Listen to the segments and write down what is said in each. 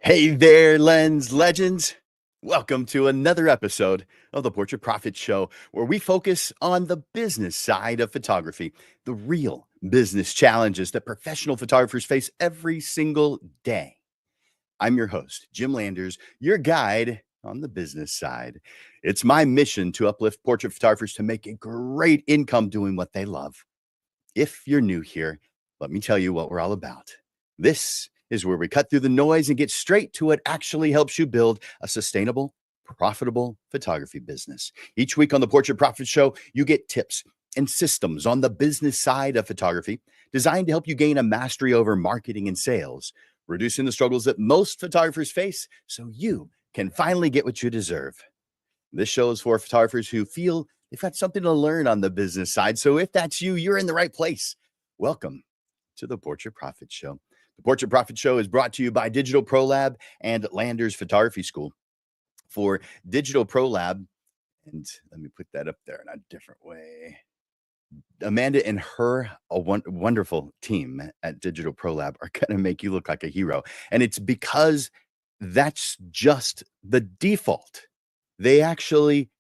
Hey there, Lens Legends. Welcome to another episode of the Portrait Profit Show, where we focus on the business side of photography, the real business challenges that professional photographers face every single day. I'm your host, Jim Landers, your guide on the business side. It's my mission to uplift portrait photographers to make a great income doing what they love. If you're new here, let me tell you what we're all about. This is where we cut through the noise and get straight to what actually helps you build a sustainable, profitable photography business. Each week on the Portrait Profit Show, you get tips and systems on the business side of photography designed to help you gain a mastery over marketing and sales, reducing the struggles that most photographers face so you can finally get what you deserve. This show is for photographers who feel they've got something to learn on the business side. So if that's you, you're in the right place. Welcome to the Portrait Profit Show. The Portrait Profit Show is brought to you by Digital Pro Lab and Landers Photography School. For Digital Pro Lab, and let me put that up there in a different way. Amanda and her wonderful team at Digital Pro Lab are going to make you look like a hero. And it's because that's just the default. They actually,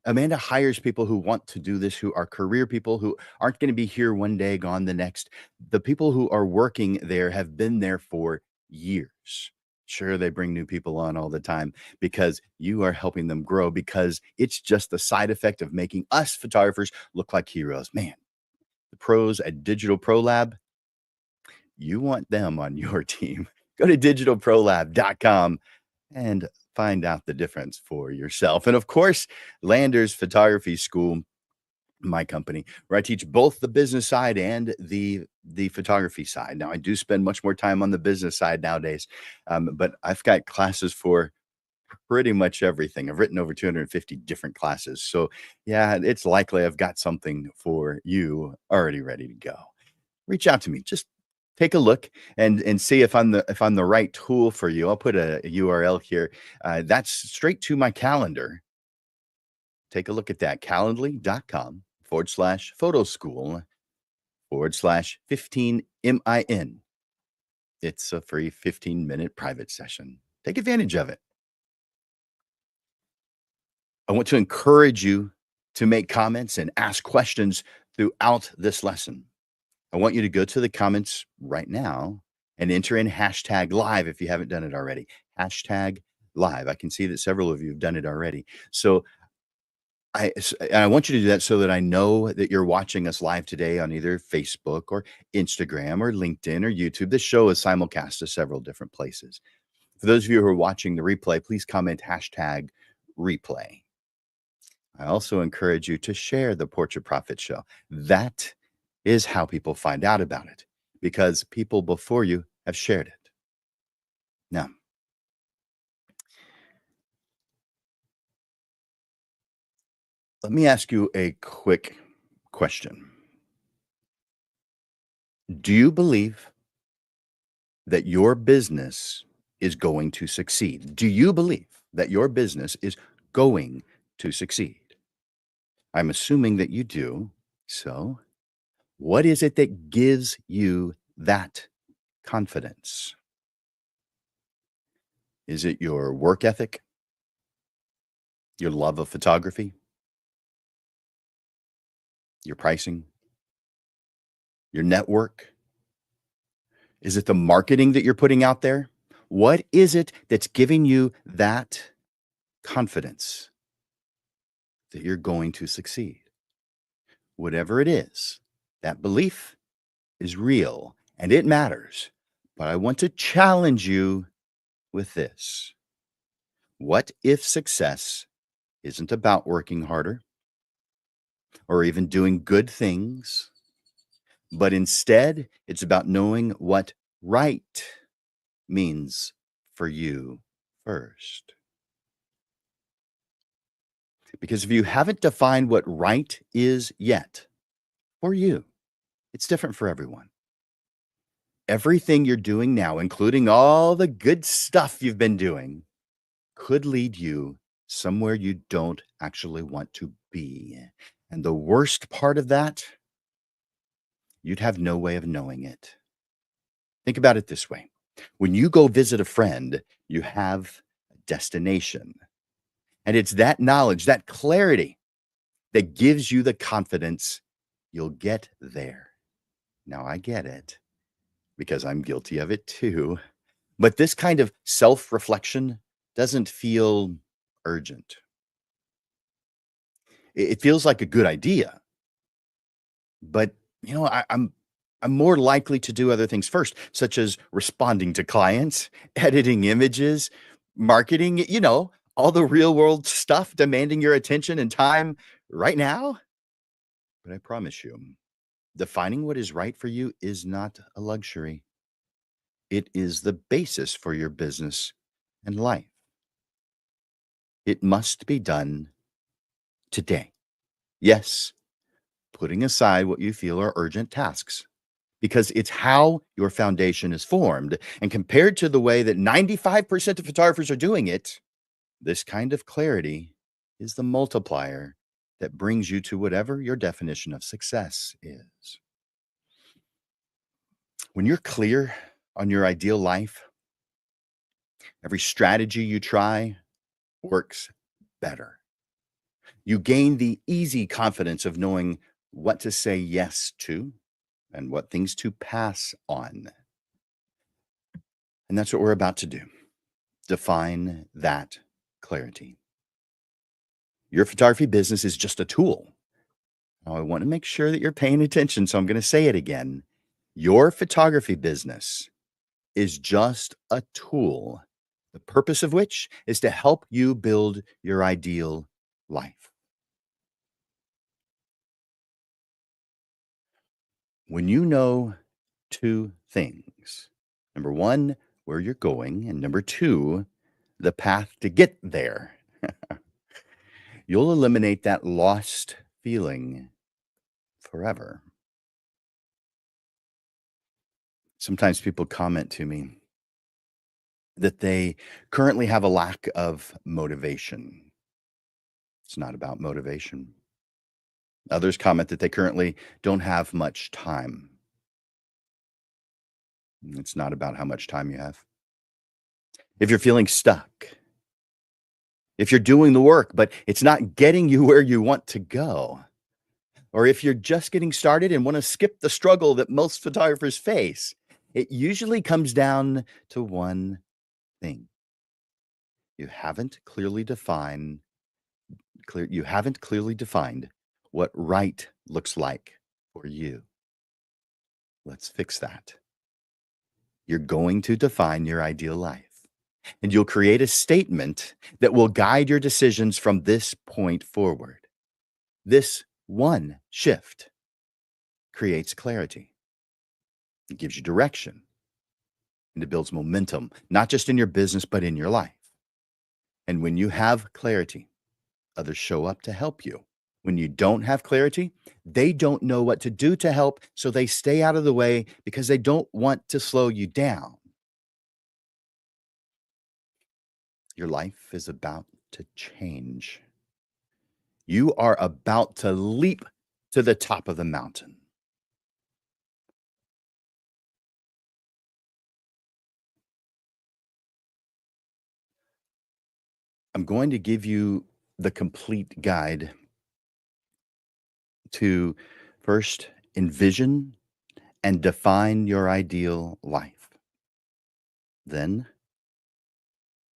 Amanda hires people who want to do this, who are career people, who aren't going to be here one day, gone the next. The people who are working there have been there for years. Sure, they bring new people on all the time because you are helping them grow, because it's just the side effect of making us photographers look like heroes. Man, the pros at Digital Pro Lab, you want them on your team. Go to digitalprolab.com and find out the difference for yourself. And of course, Landers Photography School, my company, where I teach both the business side and the photography side. Now, I do spend much more time on the business side nowadays, but I've got classes for pretty much everything. I've written over 250 different classes. So yeah, it's likely I've got something for you already ready to go. Reach out to me. Just take a look and see if I'm the right tool for you. I'll put a URL here. That's straight to my calendar. Take a look at that. Calendly.com/photo school/15min. It's a free 15-minute private session. Take advantage of it. I want to encourage you to make comments and ask questions throughout this lesson. I want you to go to the comments right now and enter in hashtag live if you haven't done it already. Hashtag live. I can see that several of you have done it already. So I want you to do that so that I know that you're watching us live today on either Facebook or Instagram or LinkedIn or YouTube. This show is simulcast to several different places. For those of you who are watching the replay, please comment hashtag replay. I also encourage you to share the Portrait Profit Show. That is how people find out about it, because people before you have shared it. Now, let me ask you a quick question. Do you believe that your business is going to succeed? Do you believe that your business is going to succeed? I'm assuming that you do. So, what is it that gives you that confidence? Is it your work ethic? Your love of photography? Your pricing? Your network? Is it the marketing that you're putting out there? What is it that's giving you that confidence that you're going to succeed? Whatever it is, that belief is real and it matters. But I want to challenge you with this. What if success isn't about working harder or even doing good things, but instead it's about knowing what right means for you first? Because if you haven't defined what right is yet for you, it's different for everyone. Everything you're doing now, including all the good stuff you've been doing, could lead you somewhere you don't actually want to be. And the worst part of that, you'd have no way of knowing it. Think about it this way. When you go visit a friend, you have a destination. And it's that knowledge, that clarity that gives you the confidence you'll get there. Now, I get it because I'm guilty of it too. But this kind of self reflection doesn't feel urgent. It feels like a good idea, but I'm more likely to do other things first, such as responding to clients, editing images, marketing, all the real world stuff demanding your attention and time right now. But I promise you, defining what is right for you is not a luxury. It is the basis for your business and life. It must be done today. Yes, putting aside what you feel are urgent tasks, because it's how your foundation is formed. And compared to the way that 95% of photographers are doing it, this kind of clarity is the multiplier that brings you to whatever your definition of success is. When you're clear on your ideal life, every strategy you try works better. You gain the easy confidence of knowing what to say yes to and what things to pass on. And that's what we're about to do. Define that clarity. Your photography business is just a tool. Now, I want to make sure that you're paying attention, so I'm going to say it again. Your photography business is just a tool, the purpose of which is to help you build your ideal life. When you know two things, number one, where you're going, and number two, the path to get there, you'll eliminate that lost feeling forever. Sometimes people comment to me that they currently have a lack of motivation. It's not about motivation. Others comment that they currently don't have much time. It's not about how much time you have. If you're feeling stuck, if you're doing the work, but it's not getting you where you want to go, or if you're just getting started and want to skip the struggle that most photographers face, it usually comes down to one thing. You haven't clearly defined what right looks like for you. Let's fix that. You're going to define your ideal life, and you'll create a statement that will guide your decisions from this point forward. This one shift creates clarity. It gives you direction, and it builds momentum, not just in your business, but in your life. And when you have clarity, others show up to help you. When you don't have clarity, they don't know what to do to help, so they stay out of the way because they don't want to slow you down. Your life is about to change. You are about to leap to the top of the mountain. I'm going to give you the complete guide to first envision and define your ideal life. Then,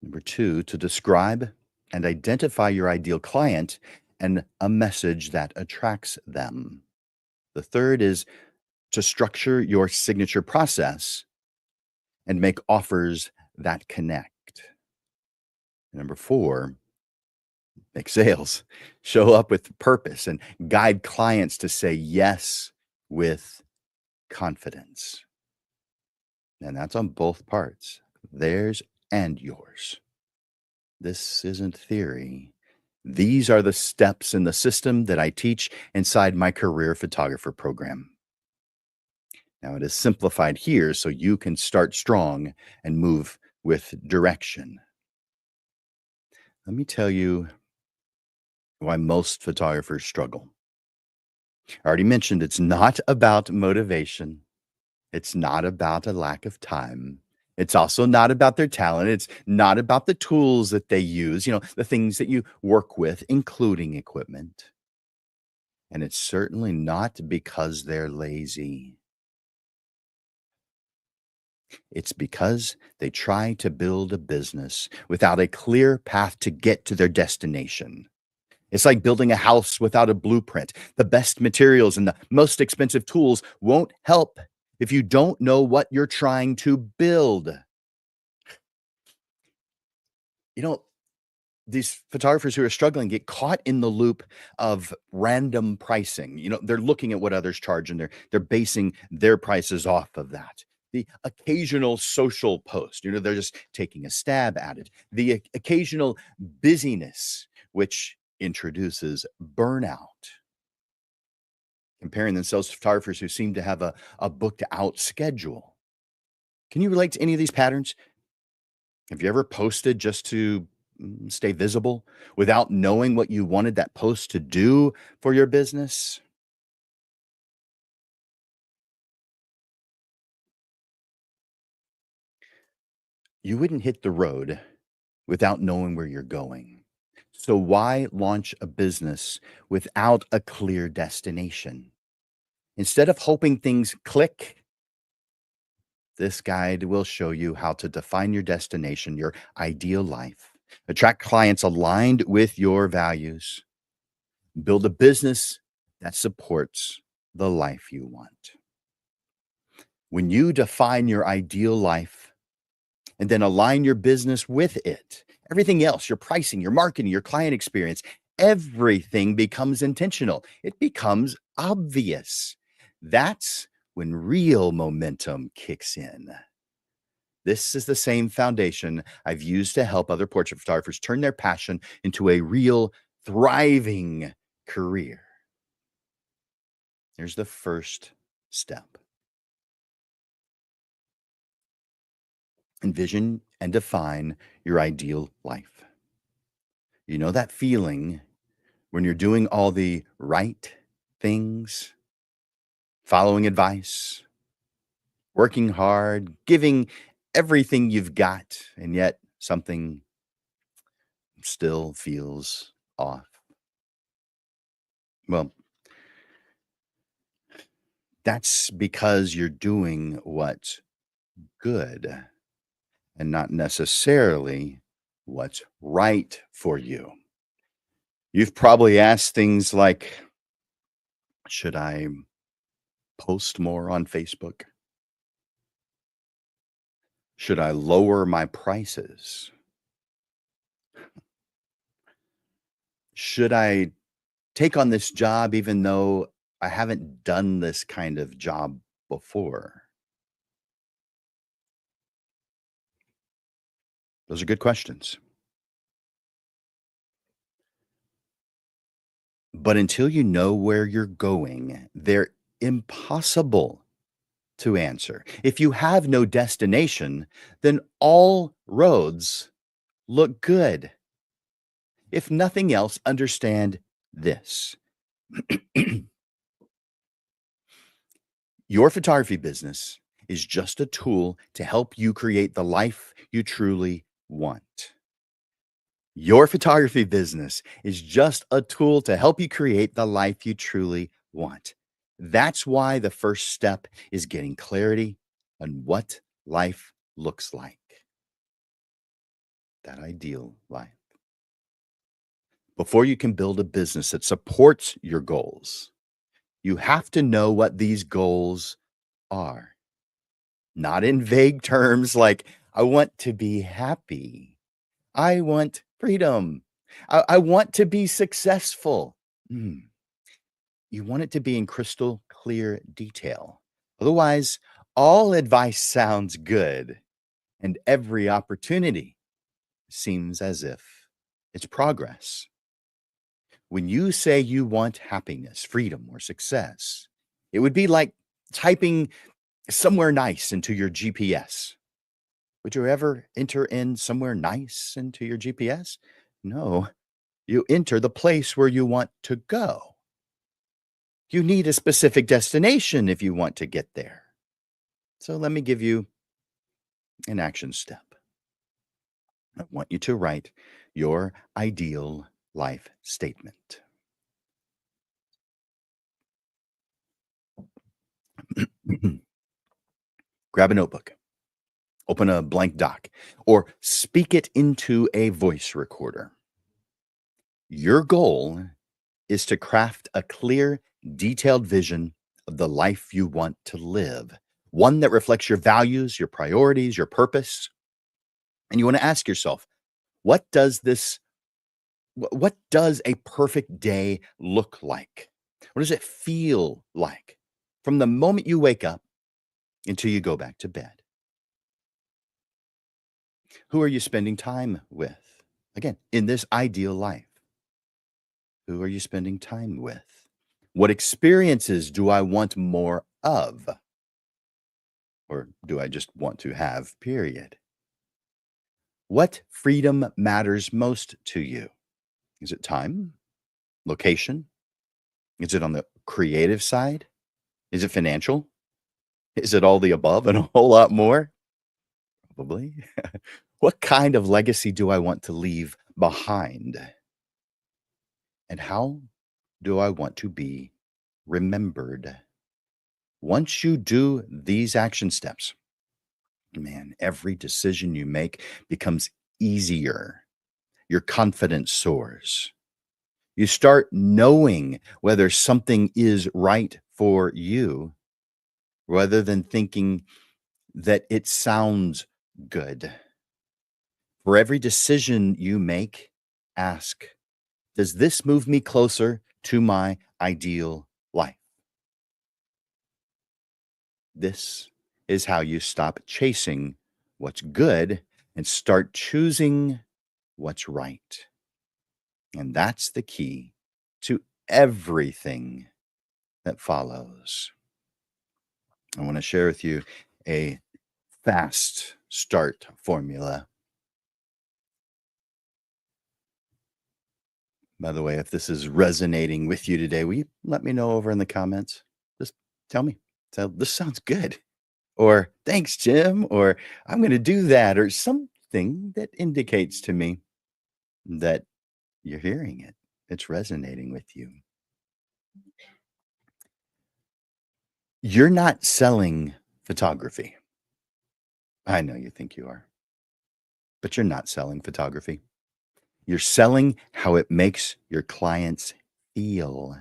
number two, to describe and identify your ideal client and a message that attracts them. The third is to structure your signature process and make offers that connect. Number four, make sales, show up with purpose, and guide clients to say yes with confidence. And that's on both parts, theirs and yours. This isn't theory. These are the steps in the system that I teach inside my career photographer program. Now, it is simplified here so you can start strong and move with direction. Let me tell you why most photographers struggle. I already mentioned it's not about motivation. It's not about a lack of time. It's also not about their talent. It's not about the tools that they use, the things that you work with, including equipment. And it's certainly not because they're lazy. It's because they try to build a business without a clear path to get to their destination. It's like building a house without a blueprint. The best materials and the most expensive tools won't help if you don't know what you're trying to build. You know, these photographers who are struggling get caught in the loop of random pricing. They're looking at what others charge and they're basing their prices off of that. The occasional social post, they're just taking a stab at it. The occasional busyness, which introduces burnout, comparing themselves to photographers who seem to have a booked out schedule. Can you relate to any of these patterns? Have you ever posted just to stay visible without knowing what you wanted that post to do for your business? You wouldn't hit the road without knowing where you're going. So, why launch a business without a clear destination? Instead of hoping things click, this guide will show you how to define your destination, your ideal life, attract clients aligned with your values, build a business that supports the life you want. When you define your ideal life and then align your business with it, everything else, your pricing, your marketing, your client experience, everything becomes intentional. It becomes obvious. That's when real momentum kicks in. This is the same foundation I've used to help other portrait photographers turn their passion into a real, thriving career. Here's the first step: envision and define your ideal life. You know that feeling when you're doing all the right things, following advice, working hard, giving everything you've got, and yet something still feels off? Well, that's because you're doing what's good and not necessarily what's right for you. You've probably asked things like, should I post more on Facebook? Should I lower my prices? Should I take on this job even though I haven't done this kind of job before? Those are good questions. But until you know where you're going, they're impossible to answer. If you have no destination, then all roads look good. If nothing else, understand this: your photography business is just a tool to help you create the life you truly want. Your photography business is just a tool to help you create the life you truly want. That's why the first step is getting clarity on what life looks like, that ideal life. Before you can build a business that supports your goals, you have to know what these goals are. Not in vague terms like, I want to be happy, I want freedom, I want to be successful. Hmm. You want it to be in crystal clear detail. Otherwise, all advice sounds good and every opportunity seems as if it's progress. When you say you want happiness, freedom, or success, it would be like typing somewhere nice into your GPS. Would you ever enter in somewhere nice into your GPS? No, you enter the place where you want to go. You need a specific destination if you want to get there. So let me give you An action step. I want you to write your ideal life statement. Grab a notebook, open a blank doc, or speak it into a voice recorder. Your goal is to craft a clear, detailed vision of the life you want to live, one that reflects your values, your priorities, your purpose. And you want to ask yourself, what does this what does a perfect day look like? What does it feel like from the moment you wake up until you go back to bed? Who are you spending time with? Again, in this ideal life, who are you spending time with? What experiences do I want more of? Or do I just want to have, period? What freedom matters most to you? Is it time? Location? Is it on the creative side? Is it financial? Is it all the above and a whole lot more? Probably. What kind of legacy do I want to leave behind? And how do I want to be remembered? Once you do these action steps, man, every decision you make becomes easier. Your confidence soars. You start knowing whether something is right for you rather than thinking that it sounds good. For every decision you make, ask, does this move me closer to my ideal life? This is how you stop chasing what's good and start choosing what's right. And that's the key to everything that follows. I want to share with you a fast start formula. By the way, if this is resonating with you today, will you let me know over in the comments? Just tell me. Tell this sounds good. Or thanks, Jim. Or I'm going to do that. Or something that indicates to me that you're hearing it. It's resonating with you. You're not selling photography. I know you think you are, but you're not selling photography. You're selling how it makes your clients feel.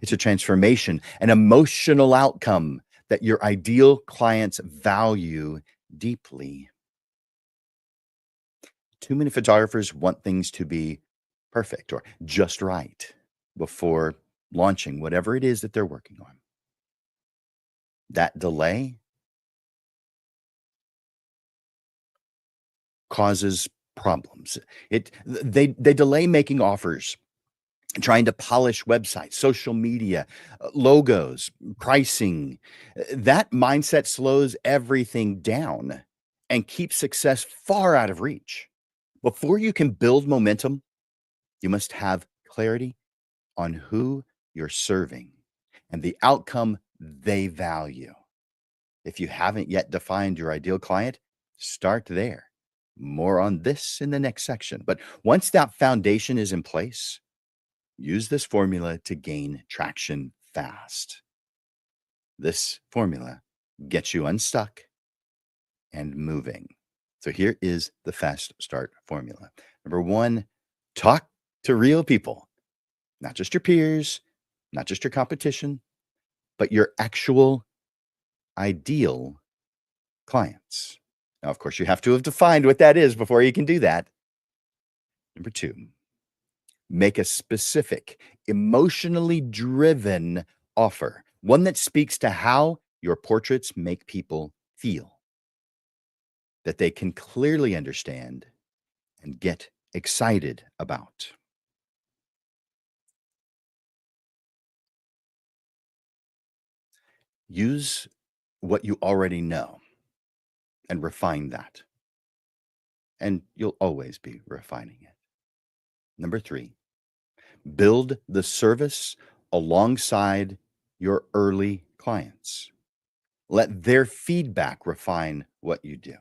It's a transformation, an emotional outcome that your ideal clients value deeply. Too many photographers want things to be perfect or just right before launching whatever it is that they're working on. That delay causes problems. They delay making offers, trying to polish websites, social media, logos, pricing. That mindset slows everything down and keeps success far out of reach. Before you can build momentum, you must have clarity on who you're serving and the outcome they value. If you haven't yet defined your ideal client, start there. More on this in the next section. But once that foundation is in place, use this formula to gain traction fast. This formula gets you unstuck and moving. So here is the fast start formula. Number one, talk to real people, not just your peers, not just your competition, but your actual ideal clients. Now, of course, you have to have defined what that is before you can do that. Number two, make a specific, emotionally driven offer, one that speaks to how your portraits make people feel, that they can clearly understand and get excited about. Use what you already know and refine that. And you'll always be refining it. Number three, build the service alongside your early clients. Let their feedback refine what you do.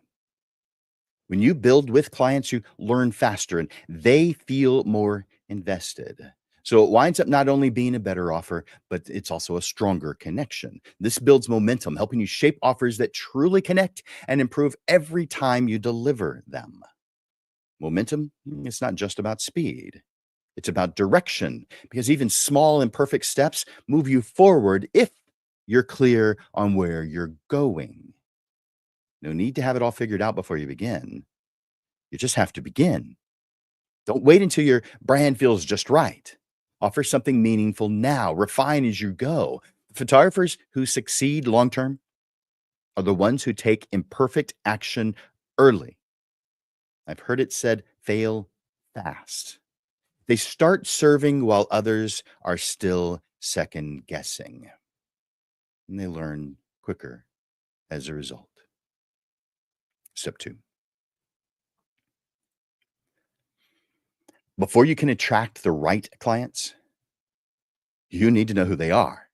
When you build with clients, you learn faster and they feel more invested. So it winds up not only being a better offer, but it's also a stronger connection. This builds momentum, helping you shape offers that truly connect and improve every time you deliver them. Momentum, it's not just about speed. It's about direction because even small imperfect steps move you forward if you're clear on where you're going. No need to have it all figured out before you begin. You just have to begin. Don't wait until your brand feels just right. Offer something meaningful now. Refine as you go. Photographers who succeed long term are the ones who take imperfect action early. I've heard it said, fail fast. They start serving while others are still second guessing, and they learn quicker as a result. Step two, before you can attract the right clients, you need to know who they are.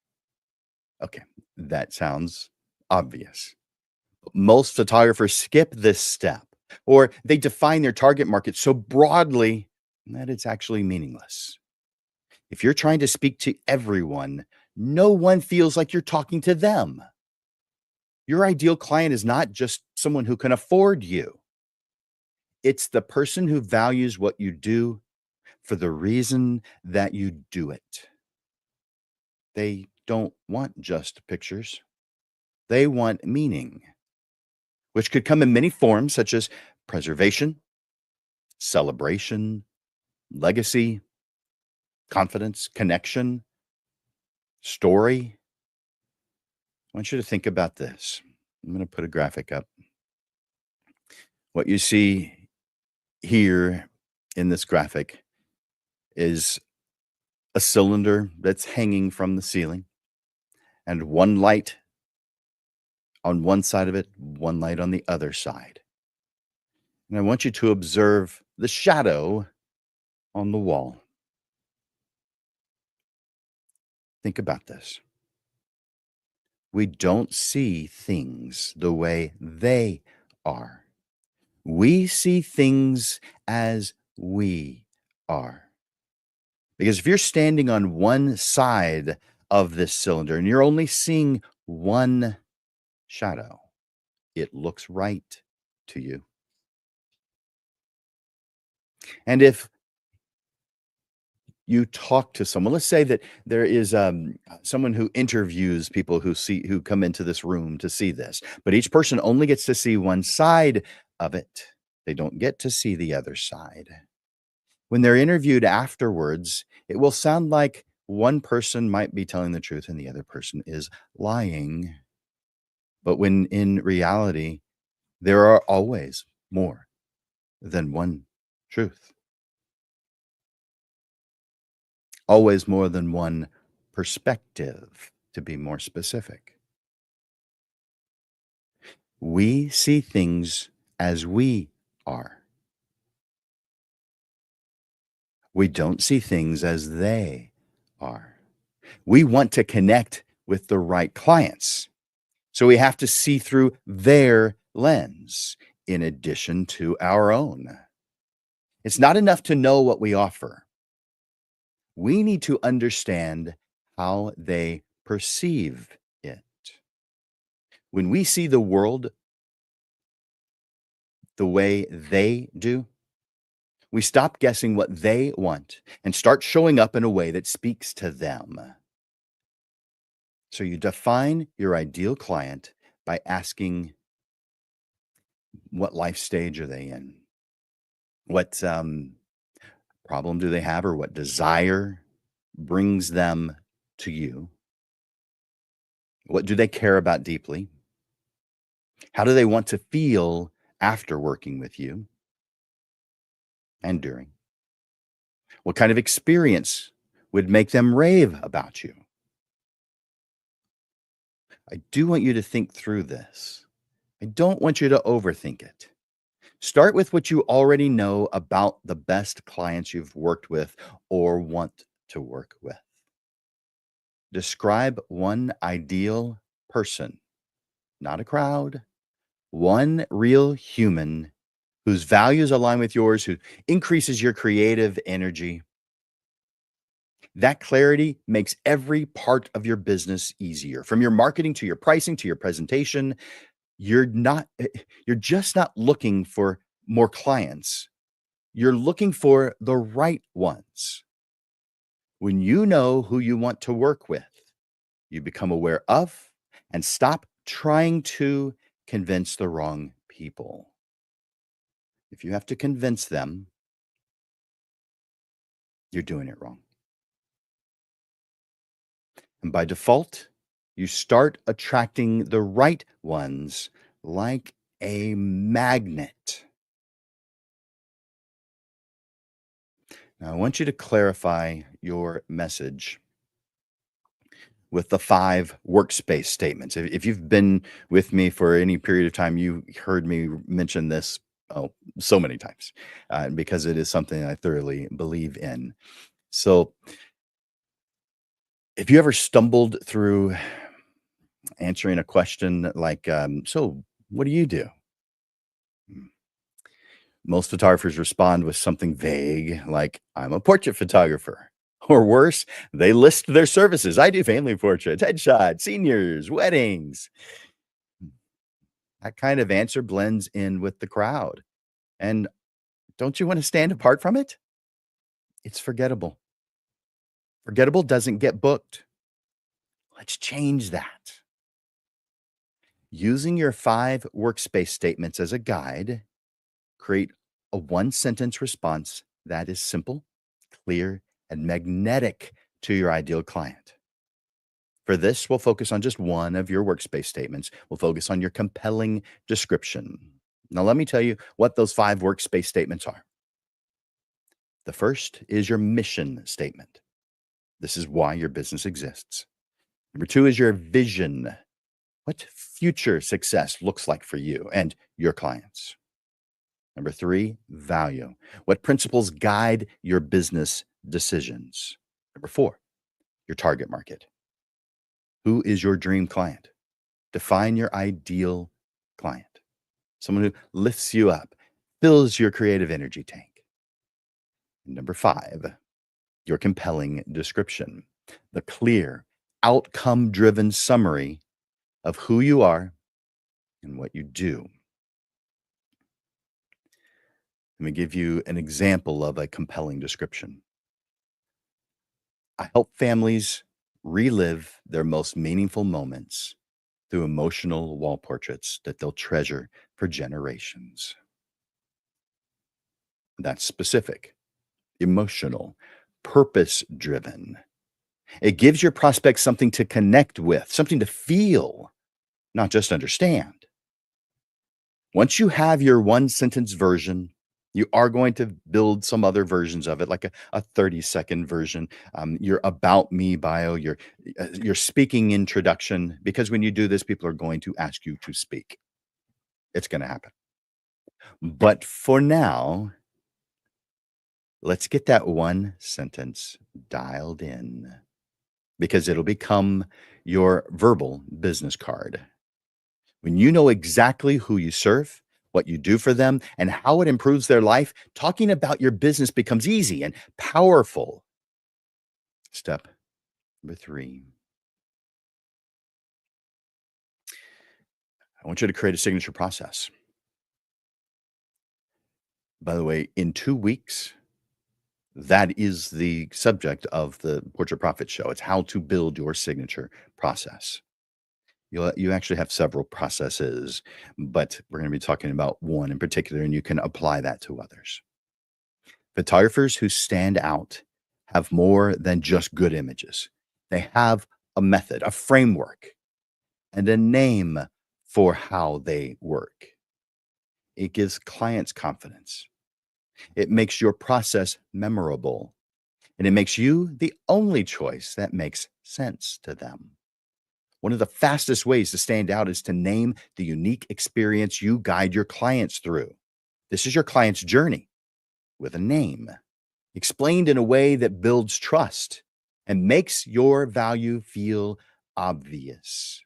Okay, that sounds obvious. Most photographers skip this step, or they define their target market so broadly that it's actually meaningless. If you're trying to speak to everyone, no one feels like you're talking to them. Your ideal client is not just someone who can afford you. It's the person who values what you do for the reason that you do it. They don't want just pictures. They want meaning, which could come in many forms such as preservation, celebration, legacy, confidence, connection, story. I want you to think about this. I'm going to put a graphic up. What you see here in this graphic is a cylinder that's hanging from the ceiling and one light on one side of it, one light on the other side. And I want you to observe the shadow on the wall. Think about this. We don't see things the way they are. We see things as we are. Because if you're standing on one side of this cylinder and you're only seeing one shadow, it looks right to you. And if you talk to someone, let's say that there is someone who interviews people who come into this room to see this, but each person only gets to see one side of it. They don't get to see the other side. When they're interviewed afterwards, it will sound like one person might be telling the truth and the other person is lying. But when in reality, there are always more than one truth, always more than one perspective, to be more specific. We see things as we are. We don't see things as they are. We want to connect with the right clients. So we have to see through their lens in addition to our own. It's not enough to know what we offer. We need to understand how they perceive it. When we see the world the way they do, we stop guessing what they want and start showing up in a way that speaks to them. So you define your ideal client by asking, what life stage are they in? What problem do they have, or what desire brings them to you? What do they care about deeply? How do they want to feel after working with you and during? What kind of experience would make them rave about you? I do want you to think through this. I don't want you to overthink it. Start with what you already know about the best clients you've worked with or want to work with. Describe one ideal person, not a crowd, one real human whose values align with yours, who increases your creative energy. That clarity makes every part of your business easier. From your marketing to your pricing to your presentation, you're not you're just not looking for more clients. You're looking for the right ones. When you know who you want to work with, you become aware of and stop trying to convince the wrong people. If you have to convince them, you're doing it wrong. And by default, you start attracting the right ones like a magnet. Now, I want you to clarify your message with the 5 workspace statements. If you've been with me for any period of time, you heard me mention this, oh, so many times, because it is something I thoroughly believe in. So, if you ever stumbled through answering a question like, "So, what do you do?" Mm, Most photographers respond with something vague like, "I'm a portrait photographer." Or worse, they list their services. "I do family portraits, headshots, seniors, weddings." That kind of answer blends in with the crowd. And don't you want to stand apart from it? It's forgettable. Forgettable doesn't get booked. Let's change that. Using your 5 workspace statements as a guide, create a one sentence response that is simple, clear, and magnetic to your ideal client. For this, we'll focus on just one of your workspace statements. We'll focus on your compelling description. Now, let me tell you what those 5 workspace statements are. The first is your mission statement. This is why your business exists. Number 2 is your vision. What future success looks like for you and your clients. Number 3, value. What principles guide your business decisions? Number 4, your target market. Who is your dream client? Define your ideal client. Someone who lifts you up, fills your creative energy tank. Number 5, your compelling description, the clear, outcome driven summary of who you are and what you do. Let me give you an example of a compelling description. I help families relive their most meaningful moments through emotional wall portraits that they'll treasure for generations. That's specific, emotional, purpose driven. It gives your prospects something to connect with, something to feel, not just understand. Once you have your one sentence version, you are going to build some other versions of it, like a 30-second version, your about me bio, your speaking introduction, because when you do this, people are going to ask you to speak. It's going to happen. But for now, let's get that one sentence dialed in because it'll become your verbal business card. When you know exactly who you serve, what you do for them, and how it improves their life, talking about your business becomes easy and powerful. Step number 3, I want you to create a signature process. By the way, in 2 weeks, that is the subject of the Portrait Profit Show. It's how to build your signature process. You actually have several processes, but we're going to be talking about one in particular, and you can apply that to others. Photographers who stand out have more than just good images. They have a method, a framework, and a name for how they work. It gives clients confidence. It makes your process memorable, and it makes you the only choice that makes sense to them. One of the fastest ways to stand out is to name the unique experience you guide your clients through. This is your client's journey with a name, explained in a way that builds trust and makes your value feel obvious.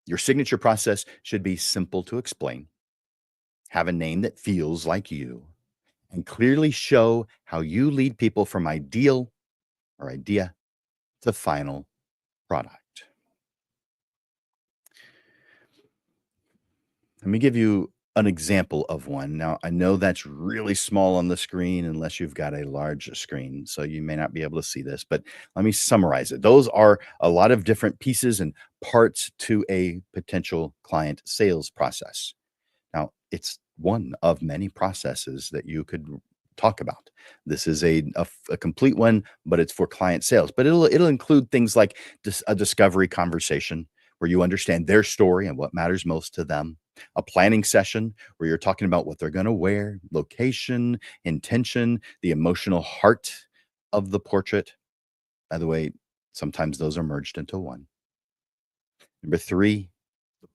Your signature process should be simple to explain, have a name that feels like you, and clearly show how you lead people from ideal or idea to final product. Let me give you an example of one. Now, I know that's really small on the screen unless you've got a large screen, so you may not be able to see this, but let me summarize it. Those are a lot of different pieces and parts to a potential client sales process. Now, it's one of many processes that you could talk about. This is a complete one, but it's for client sales. But it'll include things like a discovery conversation where you understand their story and what matters most to them. A planning session where you're talking about what they're going to wear, location, intention, the emotional heart of the portrait. By the way, sometimes those are merged into one. Number three,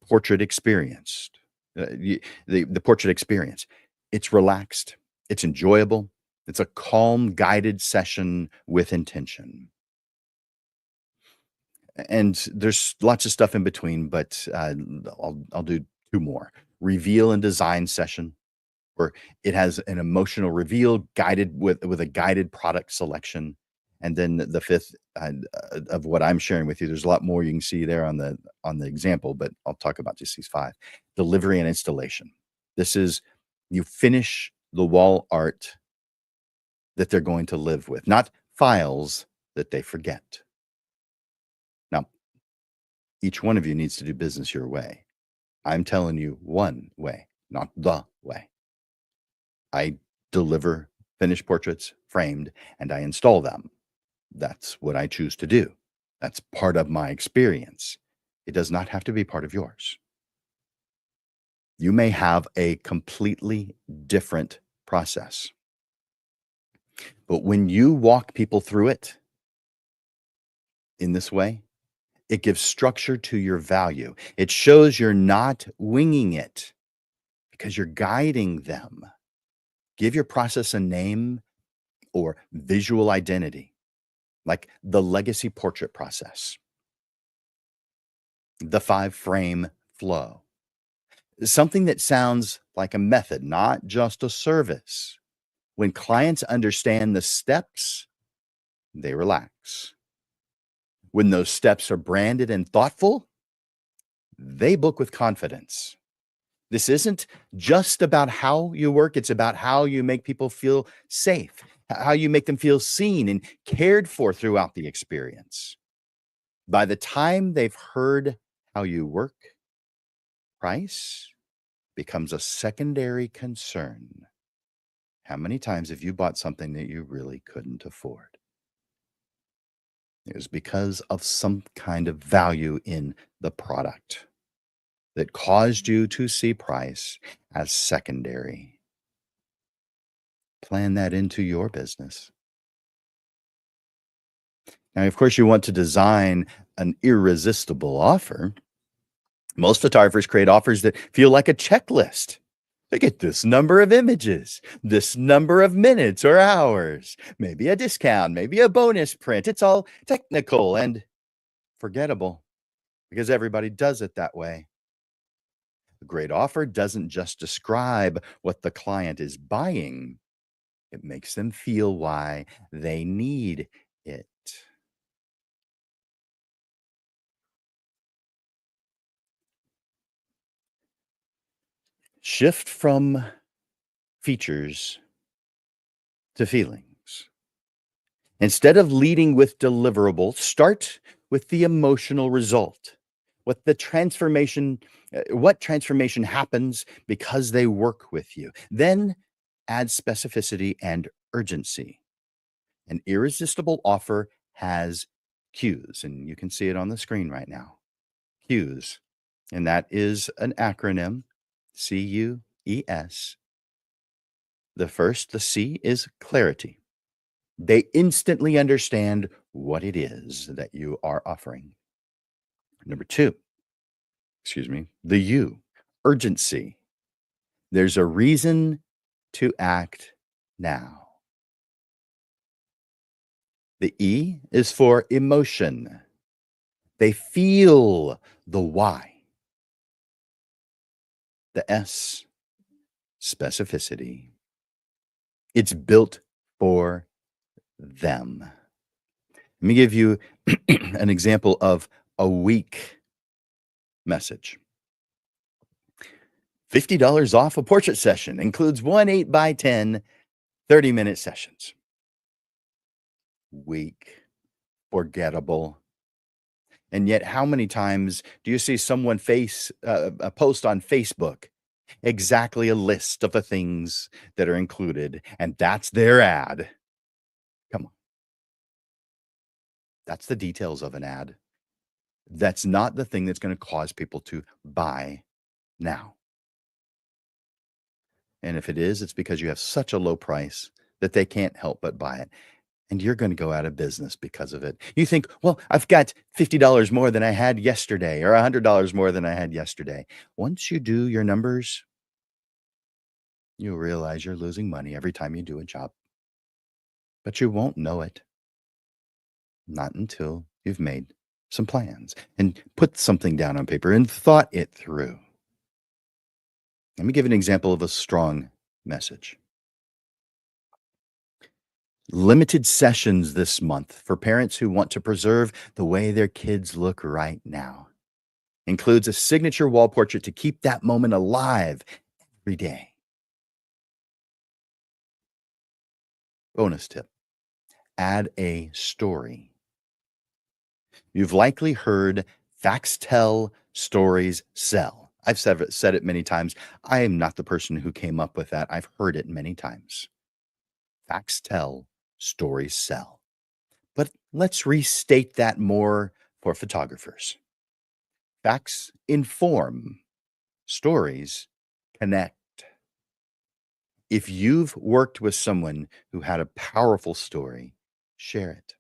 portrait experienced. The portrait experience. It's relaxed, it's enjoyable, it's a calm, guided session with intention. And there's lots of stuff in between, but I'll do two more. Reveal and design session, where it has an emotional reveal guided with a guided product selection. And then the fifth of what I'm sharing with you, there's a lot more you can see there on the example, but I'll talk about just these five. Delivery and installation. This is you finish the wall art that they're going to live with, not files that they forget. Now, each one of you needs to do business your way. I'm telling you one way, not the way. I deliver finished portraits framed and I install them. That's what I choose to do. That's part of my experience. It does not have to be part of yours. You may have a completely different process. But when you walk people through it in this way, it gives structure to your value. It shows you're not winging it because you're guiding them. Give your process a name or visual identity, like the legacy portrait process, the 5-frame flow, something that sounds like a method, not just a service. When clients understand the steps, they relax. When those steps are branded and thoughtful, they book with confidence. This isn't just about how you work, it's about how you make people feel safe, how you make them feel seen and cared for throughout the experience. By the time they've heard how you work, price becomes a secondary concern. How many times have you bought something that you really couldn't afford? It was because of some kind of value in the product that caused you to see price as secondary. Plan that into your business. Now, of course, you want to design an irresistible offer. Most photographers create offers that feel like a checklist. They get this number of images, this number of minutes or hours, maybe a discount, maybe a bonus print. It's all technical and forgettable because everybody does it that way. A great offer doesn't just describe what the client is buying, it makes them feel why they need it. Shift from features to feelings. Instead of leading with deliverables, start with the emotional result. What transformation happens because they work with you. Then add specificity and urgency. An irresistible offer has cues, and you can see it on the screen right now. Cues, and that is an acronym, CUES. The C is clarity. They instantly understand what it is that you are offering. Number two, the U, urgency. There's a reason to act now. The E is for emotion. They feel the why. The S specificity. It's built for them. Let me give you an example of a weak message. $50 off a portrait session includes one 8 by 10 30-minute sessions. Weak, forgettable. And yet, how many times do you see someone a post on Facebook exactly a list of the things that are included, and that's their ad? Come on, that's the details of an ad. That's not the thing that's going to cause people to buy now. And if it is, it's because you have such a low price that they can't help but buy it. And you're going to go out of business because of it. You think, well, I've got $50 more than I had yesterday or $100 more than I had yesterday. Once you do your numbers, you'll realize you're losing money every time you do a job. But you won't know it. Not until you've made some plans and put something down on paper and thought it through. Let me give an example of a strong message. Limited sessions this month for parents who want to preserve the way their kids look right now. Includes a signature wall portrait to keep that moment alive every day. Bonus tip: add a story. You've likely heard facts tell, stories sell. I've said it many times. I am not the person who came up with that. I've heard it many times. Facts tell, stories sell. But let's restate that more for photographers. Facts inform, stories connect. If you've worked with someone who had a powerful story, share it.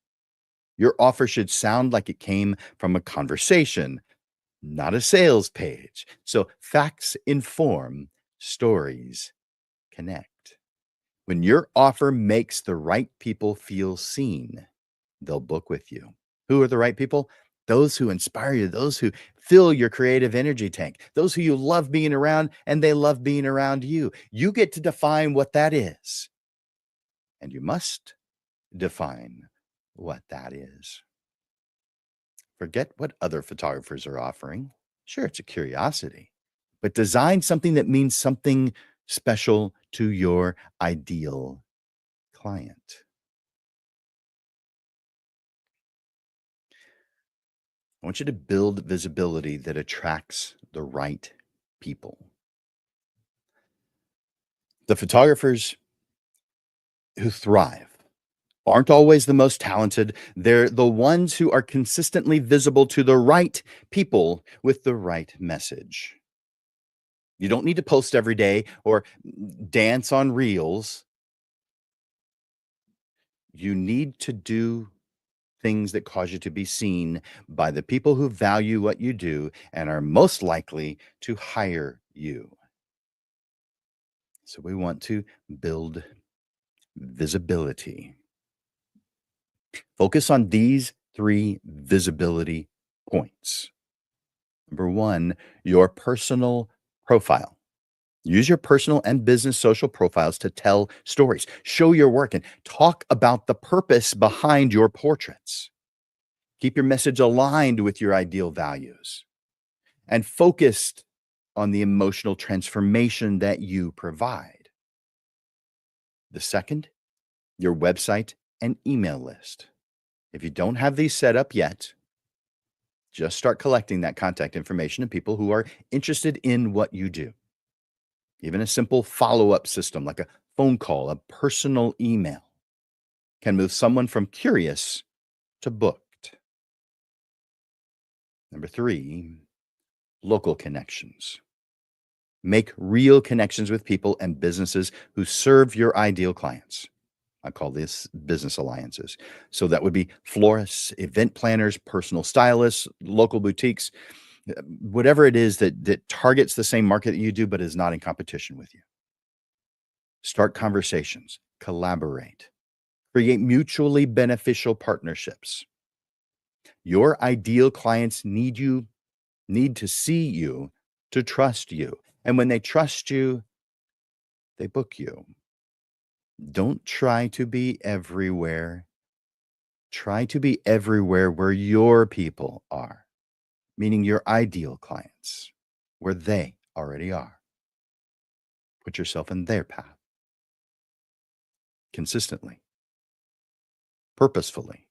Your offer should sound like it came from a conversation, not a sales page. So facts inform, stories connect. When your offer makes the right people feel seen, they'll book with you. Who are the right people? Those who inspire you, those who fill your creative energy tank, those who you love being around and they love being around you. You get to define what that is. And you must define what that is. Forget what other photographers are offering. Sure, it's a curiosity, but design something that means something special to your ideal client. I want you to build visibility that attracts the right people. The photographers who thrive aren't always the most talented. They're the ones who are consistently visible to the right people with the right message. You don't need to post every day or dance on reels. You need to do things that cause you to be seen by the people who value what you do and are most likely to hire you. So we want to build visibility. Focus on these 3 visibility points. Number 1, your personal profile. Use your personal and business social profiles to tell stories, show your work, and talk about the purpose behind your portraits. Keep your message aligned with your ideal values and focused on the emotional transformation that you provide. The second, your website and email list. If you don't have these set up yet, just start collecting that contact information of people who are interested in what you do. Even a simple follow-up system like a phone call, a personal email can move someone from curious to booked. Number 3, local connections. Make real connections with people and businesses who serve your ideal clients. I call this business alliances. So that would be florists, event planners, personal stylists, local boutiques, whatever it is that targets the same market that you do, but is not in competition with you. Start conversations, collaborate, create mutually beneficial partnerships. Your ideal clients need to see you, to trust you. And when they trust you, they book you. Don't try to be everywhere. Try to be everywhere where your people are, meaning your ideal clients, where they already are. Put yourself in their path consistently, purposefully,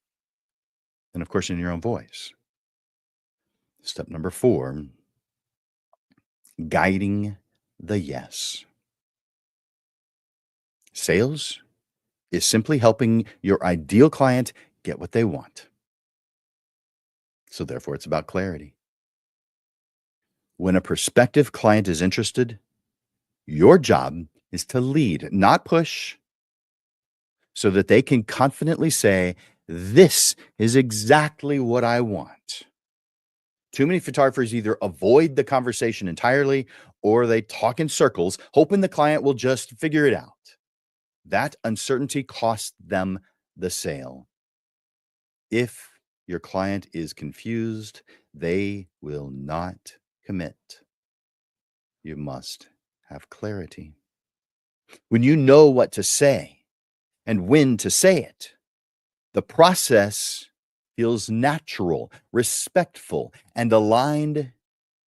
and of course, in your own voice. Step number 4, guiding the yes. Sales is simply helping your ideal client get what they want. So, therefore, it's about clarity. When a prospective client is interested, your job is to lead, not push, so that they can confidently say, "This is exactly what I want." Too many photographers either avoid the conversation entirely or they talk in circles, hoping the client will just figure it out. That uncertainty costs them the sale. If your client is confused, they will not commit. You must have clarity. When you know what to say and when to say it, the process feels natural, respectful, and aligned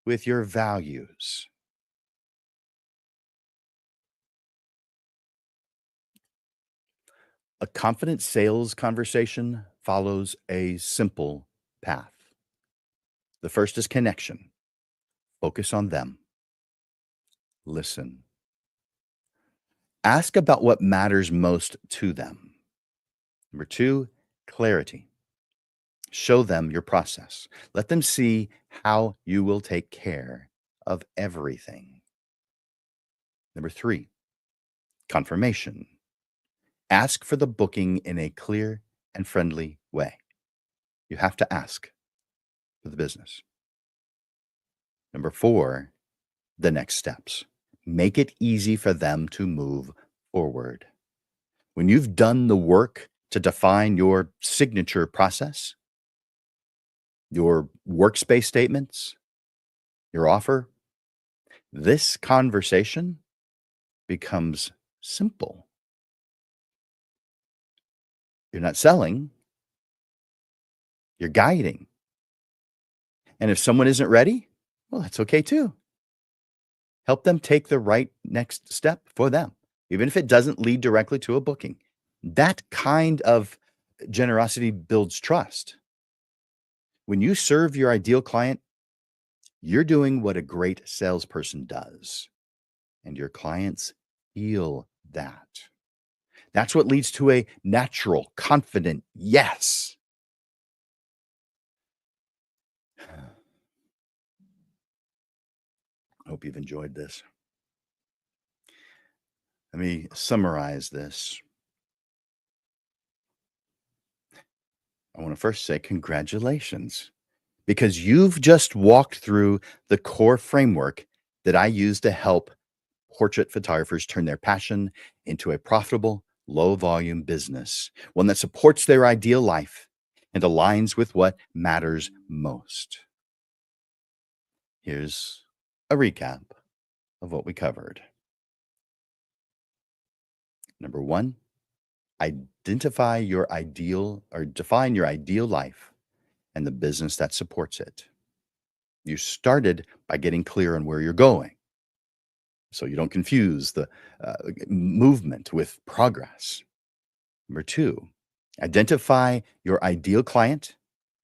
with your values. A confident sales conversation follows a simple path. The first is connection. Focus on them. Listen. Ask about what matters most to them. Number 2, clarity. Show them your process. Let them see how you will take care of everything. Number 3, confirmation. Ask for the booking in a clear and friendly way. You have to ask for the business. Number 4, the next steps. Make it easy for them to move forward. When you've done the work to define your signature process, your workspace statements, your offer, this conversation becomes simple. You're not selling, you're guiding. And if someone isn't ready, well, that's okay too. Help them take the right next step for them, even if it doesn't lead directly to a booking. That kind of generosity builds trust. When you serve your ideal client, you're doing what a great salesperson does, and your clients feel that. That's what leads to a natural, confident yes. I hope you've enjoyed this. Let me summarize this. I want to first say congratulations because you've just walked through the core framework that I use to help portrait photographers turn their passion into a profitable, low volume business, one that supports their ideal life and aligns with what matters most. Here's a recap of what we covered. Number 1, identify your ideal or define your ideal life and the business that supports it. You started by getting clear on where you're going so you don't confuse the movement with progress. Number 2, identify your ideal client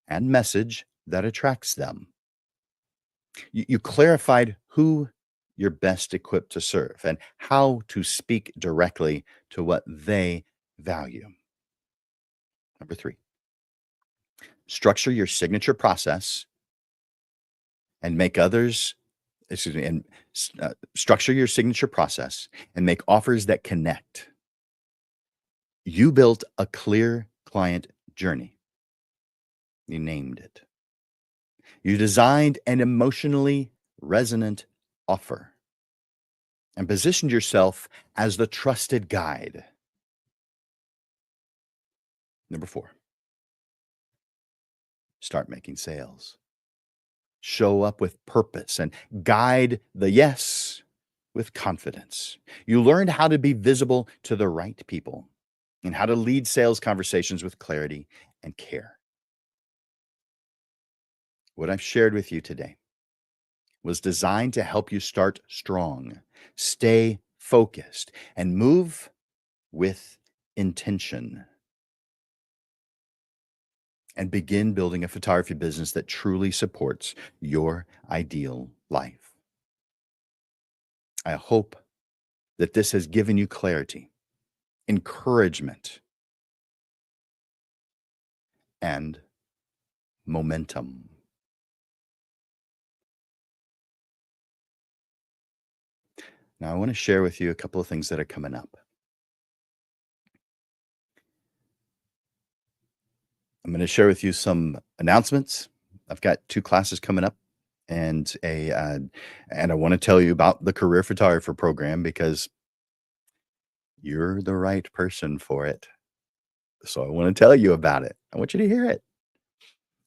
and message that attracts them. You clarified who you're best equipped to serve and how to speak directly to what they value. Number 3, structure your signature process and make others, excuse me, and structure your signature process and make offers that connect. You built a clear client journey. You named it. You designed an emotionally resonant offer and positioned yourself as the trusted guide. Number 4, start making sales. Show up with purpose and guide the yes with confidence. You learned how to be visible to the right people and how to lead sales conversations with clarity and care. What I've shared with you today was designed to help you start strong, stay focused, and move with intention and begin building a photography business that truly supports your ideal life. I hope that this has given you clarity, encouragement, and momentum. Now, I want to share with you a couple of things that are coming up. I'm going to share with you some announcements. I've got 2 classes coming up and and I want to tell you about the career photographer program because you're the right person for it. So I want to tell you about it. I want you to hear it.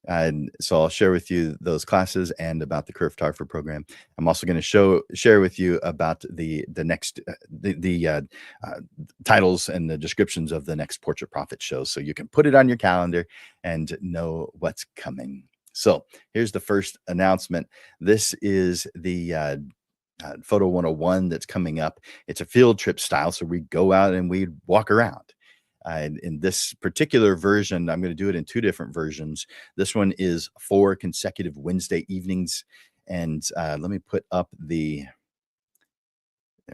And so I'll share with you those classes and about the career photographer program. I'm also going to share with you about the next uh, titles and the descriptions of the next Portrait Profit show, so you can put it on your calendar and know what's coming. So here's the first announcement. This is the Photo 101 that's coming up. It's a field trip style, so we go out and we walk around. In this particular version, I'm going to do it in 2 different versions. This one is 4 consecutive Wednesday evenings, and let me put up there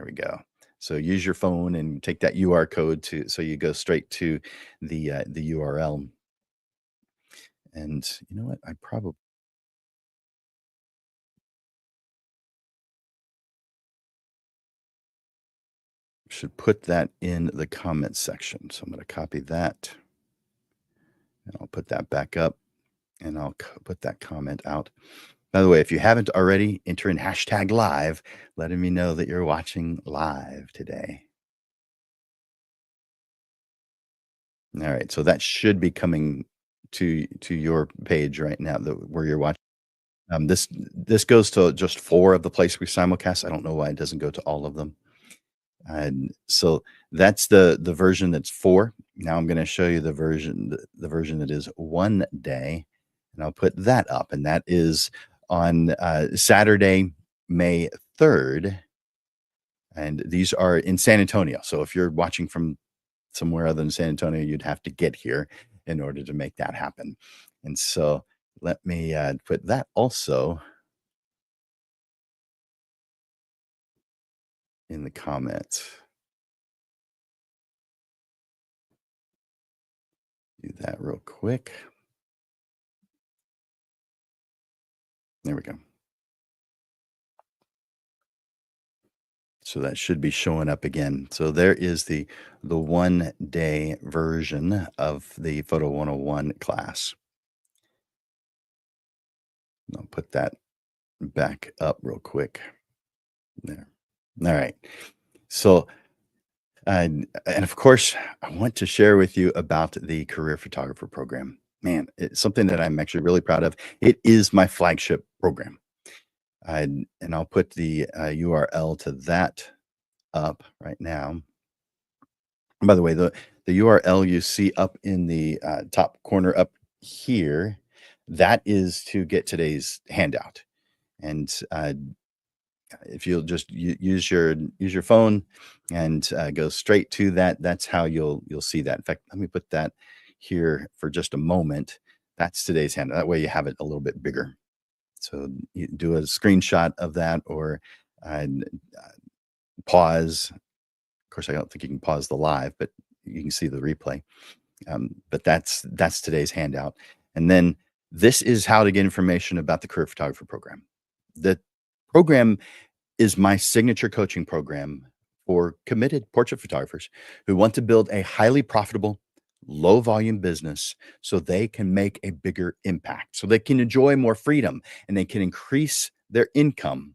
we go. So use your phone and take that UR code so you go straight to the URL. And you know what? I probably should put that in the comments section. So I'm going to copy that and I'll put that back up and I'll put that comment out. By the way, if you haven't already, enter in hashtag live, letting me know that you're watching live today. All right, so that should be coming to your page right now, where you're watching. This goes to just 4 of the place we simulcast. I don't know why it doesn't go to all of them. And so that's the version that's 4. Now I'm going to show you the version that is 1 day, and I'll put that up, and that is on Saturday, May 3rd, and these are in San Antonio. So if you're watching from somewhere other than San Antonio, you'd have to get here in order to make that happen. And so let me put that also in the comments. Do that real quick. There we go. So that should be showing up again. So there is the 1 day version of the Photo 101 class. I'll put that back up real quick. There. All right. So and of course, I want to share with you about the career photographer program. Man, it's something that I'm actually really proud of. It is my flagship program. And I'll put the URL to that up right now. And by the way, the URL you see up in the top corner up here, that is to get today's handout. And if you'll just use your phone and go straight to that, that's how you'll see that. In fact, let me put that here for just a moment. That's today's handout. That way you have it a little bit bigger. So you do a screenshot of that or uh, pause. Of course, I don't think you can pause the live, but you can see the replay. But that's today's handout. And then this is how to get information about the career photographer program. The program is my signature coaching program for committed portrait photographers who want to build a highly profitable, low volume business so they can make a bigger impact, so they can enjoy more freedom and they can increase their income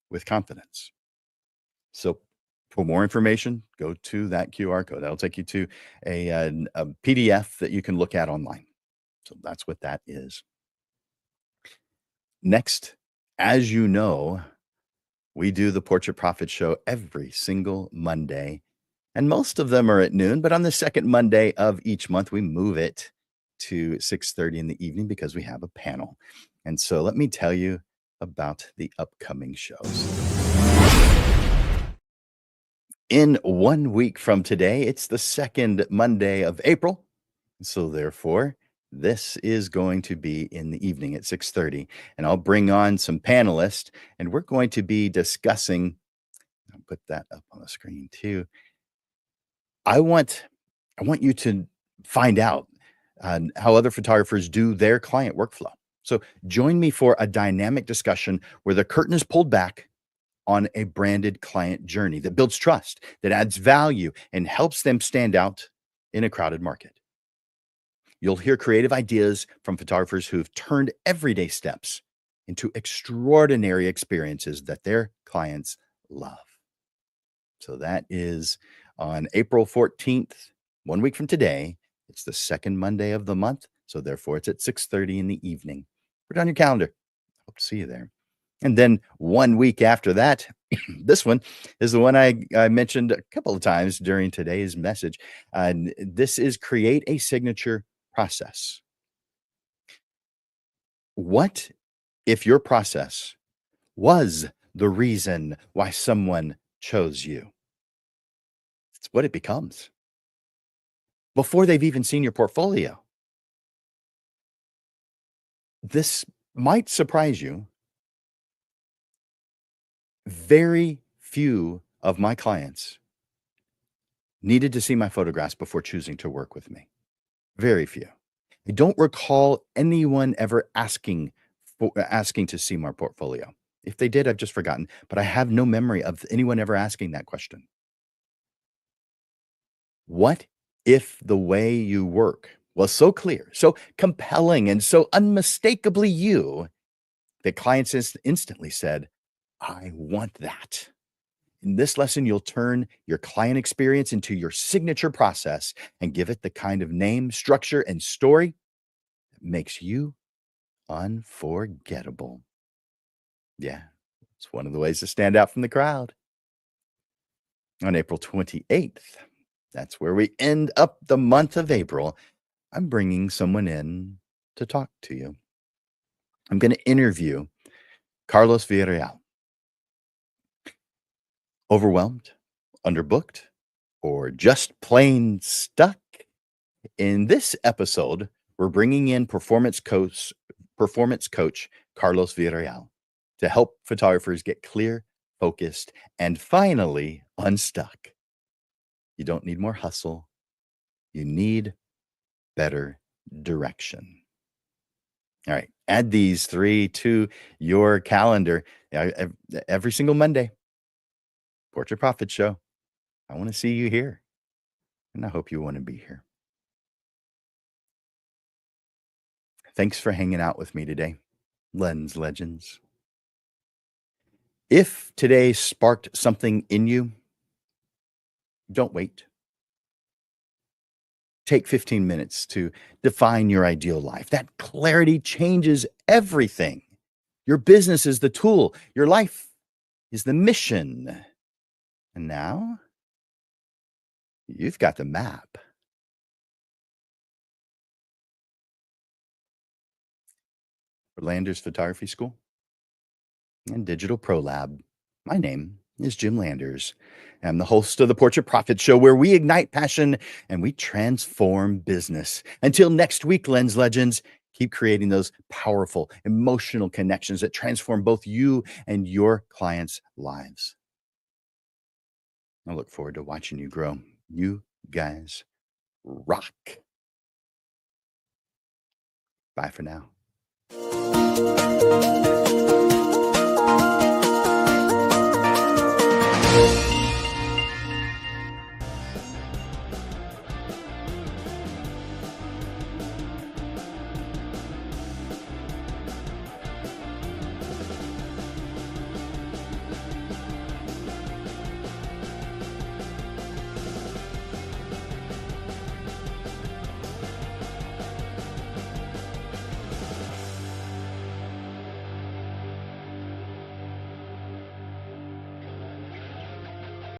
with confidence. So for more information, go to that QR code. That'll take you to a PDF that you can look at online. So that's what that is. Next, as you know, We do the Portrait Profit Show every single Monday, and most of them are at noon, but on the second Monday of each month, we move it to 6:30 in the evening because we have a panel. And so let me tell you about the upcoming shows. In 1 week from today, it's the second Monday of April. So therefore, this is going to be in the evening at 6:30, and I'll bring on some panelists, and we're going to be discussing. I'll put that up on the screen too. I want I want you to find out how other photographers do their client workflow. So join me for a dynamic discussion where the curtain is pulled back on a branded client journey that builds trust, that adds value, and helps them stand out in a crowded market. You'll hear creative ideas from photographers who've turned everyday steps into extraordinary experiences that their clients love. So that is on April 14th, 1 week from today. It's the second Monday of the month. So therefore, it's at 6:30 in the evening. Put it on your calendar. Hope to see you there. And then 1 week after that, this one is the one I mentioned a couple of times during today's message. This is create a signature process. What if your process was the reason why someone chose you? It's what it becomes before they've even seen your portfolio. This might surprise you. Very few of my clients needed to see my photographs before choosing to work with me. Very few. I don't recall anyone ever asking to see my portfolio. If they did, I've just forgotten, but I have no memory of anyone ever asking that question. What if the way you work was so clear, so compelling, and so unmistakably you that clients instantly said, I want that? In this lesson, you'll turn your client experience into your signature process and give it the kind of name, structure, and story that makes you unforgettable. Yeah, it's one of the ways to stand out from the crowd. On April 28th, that's where we end up the month of April. I'm bringing someone in to talk to you. I'm going to interview Carlos Villarreal. Overwhelmed, underbooked, or just plain stuck? In this episode, we're bringing in performance coach Carlos Villarreal to help photographers get clear, focused, and finally unstuck. You don't need more hustle. You need better direction. All right. Add these three to your calendar every single Monday. Portrait Profit Show. I want to see you here, and I hope you want to be here. Thanks for hanging out with me today, Lens Legends. If today sparked something in you, don't wait. Take 15 minutes to define your ideal life. That clarity changes everything. Your business is the tool, your life is the mission. And now you've got the map. For Landers Photography School and Digital Pro Lab. My name is Jim Landers. I'm the host of the Portrait Profit Show, where we ignite passion and we transform business. Until next week, Lens Legends, keep creating those powerful, emotional connections that transform both you and your clients' lives. I look forward to watching you grow. You guys rock. Bye for now.